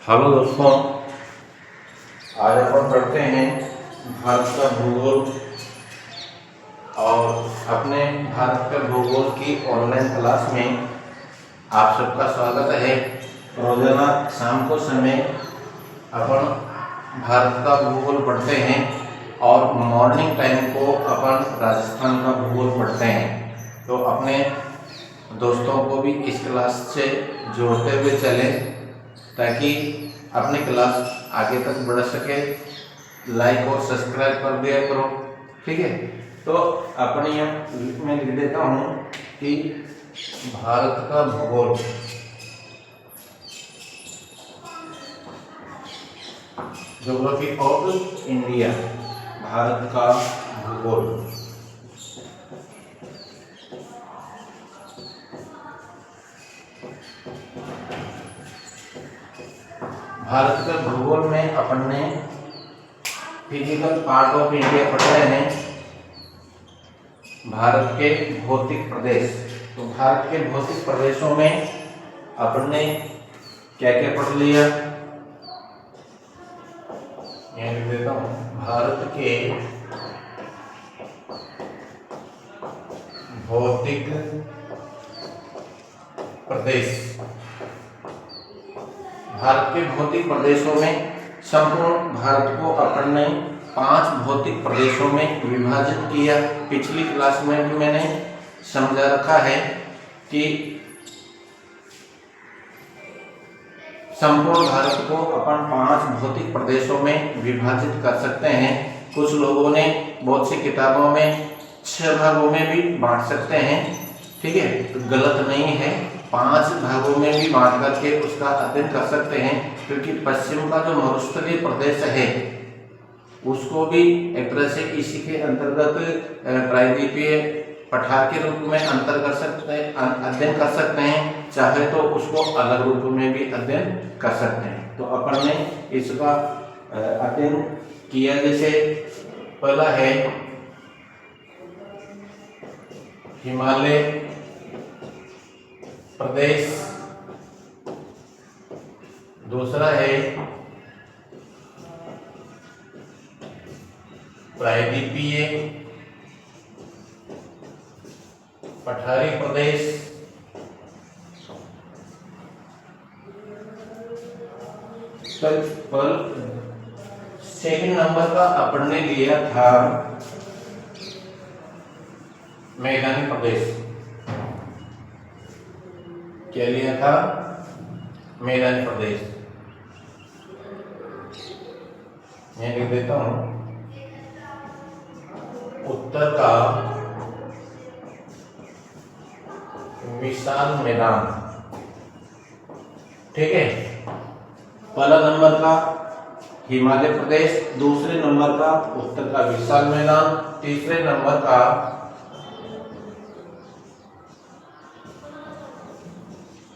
Hello दोस्तों, आज अपन पढ़ते हैं भारत का भूगोल। और अपने भारत का भूगोल की ऑनलाइन क्लास में आप सबका स्वागत है। रोजाना शाम को समय अपन भारत का भूगोल पढ़ते हैं और मॉर्निंग टाइम को अपन राजस्थान का भूगोल पढ़ते हैं। तो अपने दोस्तों को भी इस क्लास से जोड़ते हुए चलें ताकि अपनी क्लास आगे तक बढ़ सके। लाइक और सब्सक्राइब कर दिया करो, ठीक है। तो अपने यहाँ मैं लिख देता हूँ कि भारत का भूगोल, ज्योग्राफी ऑफ इंडिया, भारत का भूगोल। भारत के भूगोल में अपन ने फिजिकल पार्ट ऑफ इंडिया पढ़ रहे हैं, भारत के भौतिक प्रदेश। तो भारत के भौतिक प्रदेशों में अपन ने क्या क्या पढ़ लिया, यहाँ लिख देता हूँ। भारत के भौतिक प्रदेश, भारत के भौतिक प्रदेशों में संपूर्ण भारत को अपन ने 5 भौतिक प्रदेशों में विभाजित किया। पिछली क्लास में भी मैंने समझा रखा है कि संपूर्ण भारत को अपन 5 भौतिक प्रदेशों में विभाजित कर सकते हैं। कुछ लोगों ने बहुत सी किताबों में 6 भागों में भी बांट सकते हैं, ठीक है। तो गलत नहीं है, 5 भागों में भी बांट करके उसका अध्ययन कर सकते हैं, क्योंकि पश्चिम का जो मरुस्थलीय प्रदेश है उसको भी एक तरह से इसी के अंतर्गत प्रायद्वीपीय पठार के रूप में अध्ययन कर सकते हैं। चाहे तो उसको अलग रूप में भी अध्ययन कर सकते हैं। तो अपन ने इसका अध्ययन किया। जैसे पहला है हिमालय प्रदेश, दूसरा है प्रायद्वीपीय पठारी प्रदेश, पर सेकंड नंबर का अपन ने लिया था मैदानी प्रदेश। क्या लिया था? मैदानी प्रदेश। मैं लिख देता हूं, उत्तर का विशाल मैदान, ठीक है। पहला नंबर का हिमालय प्रदेश, दूसरे नंबर का उत्तर का विशाल मैदान, तीसरे नंबर का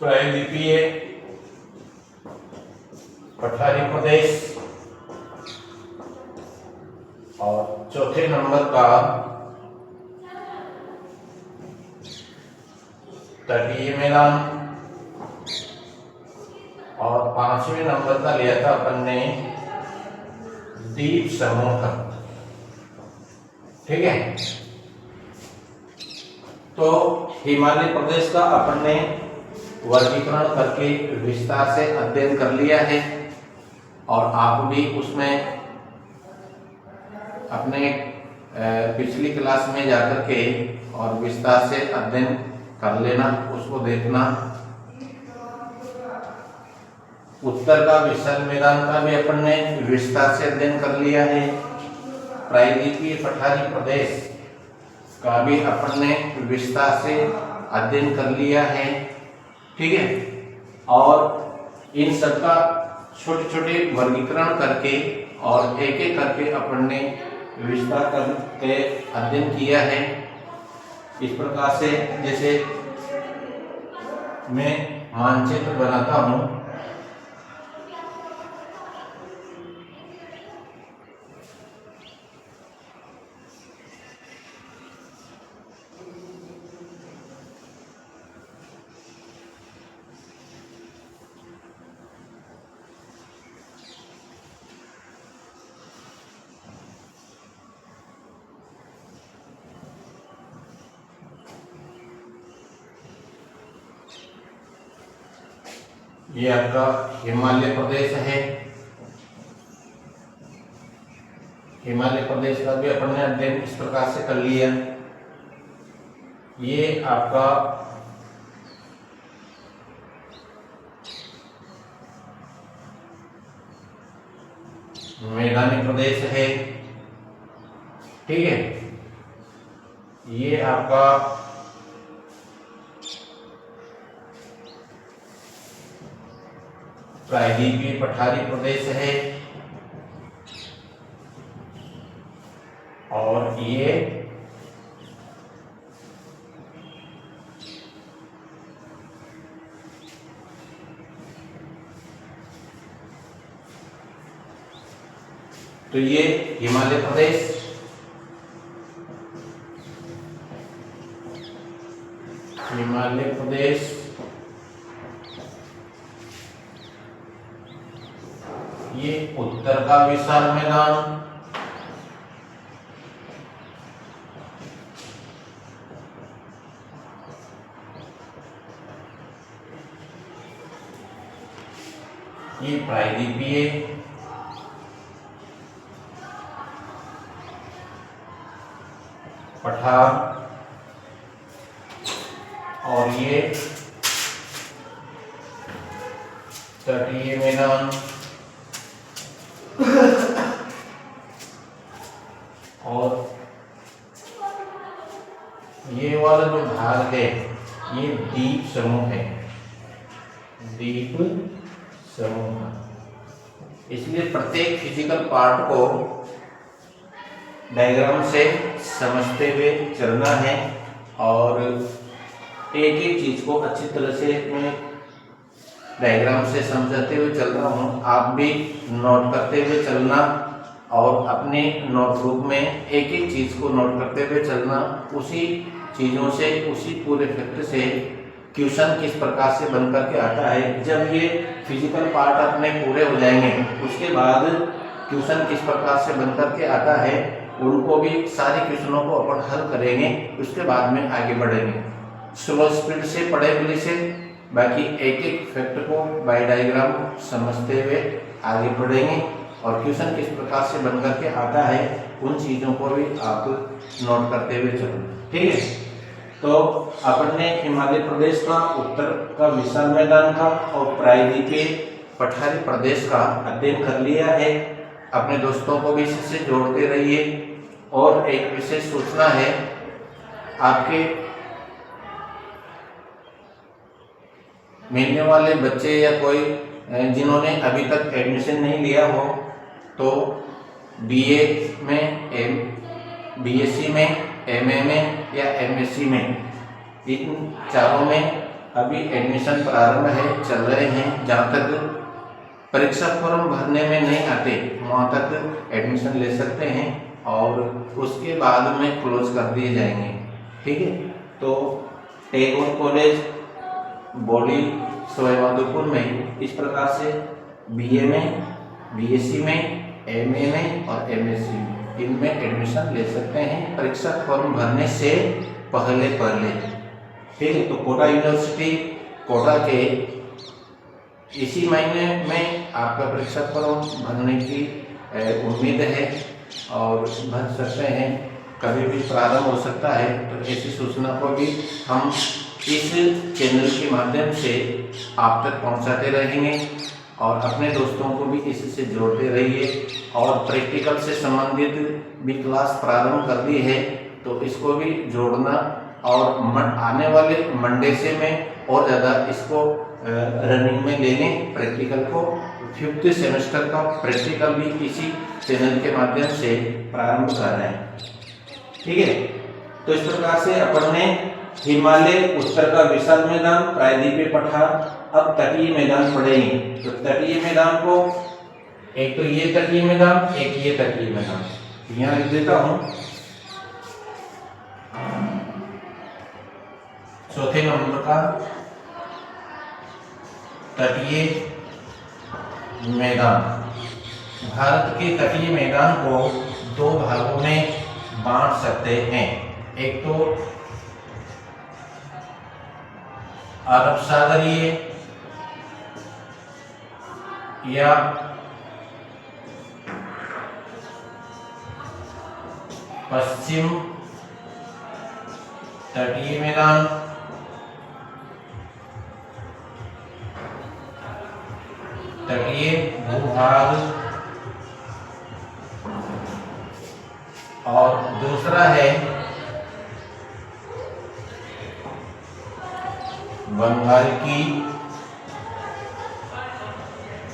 प्रायद्वीपीय पठारी प्रदेश और चौथे नंबर का तटीय मैदान और 5वें नंबर का लिया था अपन ने द्वीप समूह, ठीक है। तो हिमालय प्रदेश का अपन ने वर्गीकरण करके विस्तार से अध्ययन कर लिया है और आप भी उसमें अपने पिछली क्लास में जाकर के और विस्तार से अध्ययन कर लेना, उसको देखना। उत्तर का विशाल मैदान का भी अपन ने विस्तार से अध्ययन कर लिया है। प्रायद्वीपीय पठारी प्रदेश का भी अपन ने विस्तार से अध्ययन कर लिया है, ठीक है। और इन सबका छोटे छोटे वर्गीकरण करके और एक एक करके अपन ने विस्तार करके अध्ययन किया है। इस प्रकार से जैसे मैं मानचित्र बनाता हूं, ये आपका हिमालय प्रदेश है। हिमालय प्रदेश का भी अपन ने अध्ययन इस प्रकार से कर लिया। ये आपका मैदानी प्रदेश है, ठीक है। ये आपका प्रायद्वीपीय पठारी प्रदेश है, और ये तो ये हिमालय प्रदेश, हिमालय प्रदेश, ये उत्तर का विशाल मैदान, ये प्रायद्वीपीय पठार, और ये तटीय मैदान, और ये वाला जो भाग है ये द्वीप समूह है, द्वीप समूह। इसलिए प्रत्येक फिजिकल पार्ट को डायग्राम से समझते हुए चलना है, और एक एक चीज को अच्छी तरह से मैं डायग्राम से समझाते हुए चल रहा हूँ। आप भी नोट करते हुए चलना, और अपने नोटबुक में एक एक चीज को नोट करते हुए चलना। उसी चीजों से, उसी पूरे फैक्ट से क्वेश्चन किस प्रकार से बन करके आता है। जब ये फिजिकल पार्ट अपने पूरे हो जाएंगे, उसके बाद क्वेश्चन किस प्रकार से बन करके आता है, उनको भी सारे क्वेश्चनों को अपन हल करेंगे। उसके बाद में आगे बढ़ेंगे स्लो स्पीड से, पढ़े हुए से, बाकी एक एक फैक्ट को बाय डायग्राम समझते हुए आगे बढ़ेंगे, और क्वेश्चन किस प्रकार से बन करके आता है उन चीज़ों को भी आप नोट करते हुए चलो, ठीक है। तो अपन ने हिमालय प्रदेश का, उत्तर का विशाल मैदान का, और प्रायद्वीपीय पठारी प्रदेश का अध्ययन कर लिया है। अपने दोस्तों को भी इससे जोड़ते रहिए। और एक विशेष सूचना है, आपके मिलने वाले बच्चे या कोई जिन्होंने अभी तक एडमिशन नहीं लिया हो, तो बीए में, बीएससी में, एमए में या एमएससी में, इन चारों में अभी एडमिशन प्रारंभ है, चल रहे हैं। जहाँ तक परीक्षा फॉर्म भरने में नहीं आते वहाँ तक एडमिशन ले सकते हैं, और उसके बाद में क्लोज कर दिए जाएंगे, ठीक है। तो टैगोर कॉलेज बॉडी सवाईमाधोपुर में इस प्रकार से बीए में, बीएससी में, एमए में और एमएससी में, इनमें एडमिशन ले सकते हैं परीक्षा फॉर्म भरने से पहले, ठीक है। तो कोटा यूनिवर्सिटी, कोटा के इसी महीने में आपका परीक्षा फॉर्म भरने की उम्मीद है, और भर सकते हैं, कभी भी प्रारंभ हो सकता है। तो ऐसी सूचना को भी हम इस चैनल के माध्यम से आप तक पहुंचाते रहेंगे, और अपने दोस्तों को भी इससे जोड़ते रहिए। और प्रैक्टिकल से संबंधित भी क्लास प्रारंभ कर दी है, तो इसको भी जोड़ना, और आने वाले मंडे से मैं और ज़्यादा इसको रनिंग में लेने प्रैक्टिकल को। 5th सेमेस्टर का प्रैक्टिकल भी इसी चैनल के माध्यम से प्रारंभ कर रहे हैं, ठीक है। तो इस प्रकार से अपन ने हिमालय, उत्तर का विशाल मैदान, प्रायद्वीपीय पठार, अब तटीय मैदान पढ़ेंगे। तो तटीय मैदान को, एक तो ये तटीय मैदान, एक ये तटीय मैदान, यहाँ लिख देता हूँ। चौथे नंबर का तटीय मैदान। भारत के तटीय मैदान को दो भागों में बांट सकते हैं। एक तो अरब सागरीय या पश्चिम तटीय मैदान, तटीय भूभाग, और दूसरा है बंगाल की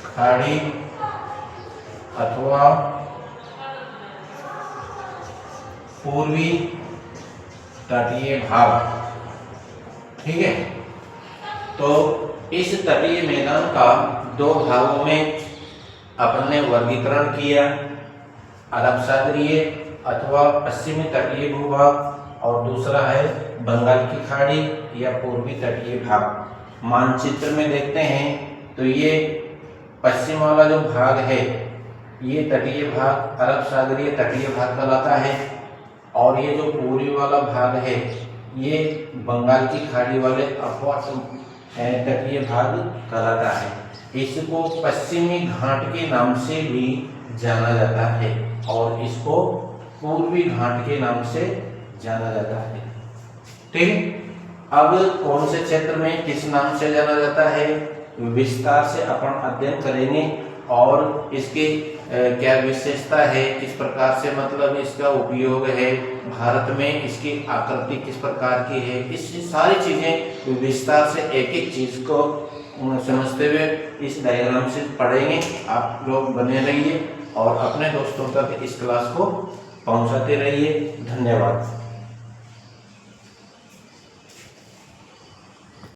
खाड़ी अथवा पूर्वी तटीय भाग। ठीक है, तो इस तटीय मैदान का दो भागों में अपन ने वर्गीकरण किया, अरब सागरीय अथवा पश्चिमी तटीय भूभाग, और दूसरा है बंगाल की खाड़ी या पूर्वी तटीय भाग। मानचित्र में देखते हैं तो ये पश्चिम वाला जो भाग है ये तटीय भाग अरब सागरीय तटीय भाग कहलाता है, और ये जो पूर्वी वाला भाग है ये बंगाल की खाड़ी वाले अथवा तटीय भाग कहलाता है। इसको पश्चिमी घाट के नाम से भी जाना जाता है और इसको पूर्वी घाट के नाम से जाना जाता है। ठीक, अब कौन से क्षेत्र में किस नाम से जाना जाता है विस्तार से अपन अध्ययन करेंगे, और इसके क्या विशेषता है, किस प्रकार से मतलब इसका उपयोग है, भारत में इसकी आकृति किस प्रकार की है, इस सारी चीजें विस्तार से एक एक चीज को समझते हुए इस डायग्राम से पढ़ेंगे। आप लोग बने रहिए और अपने दोस्तों तक इस क्लास को पहुंचाते रहिए। धन्यवाद।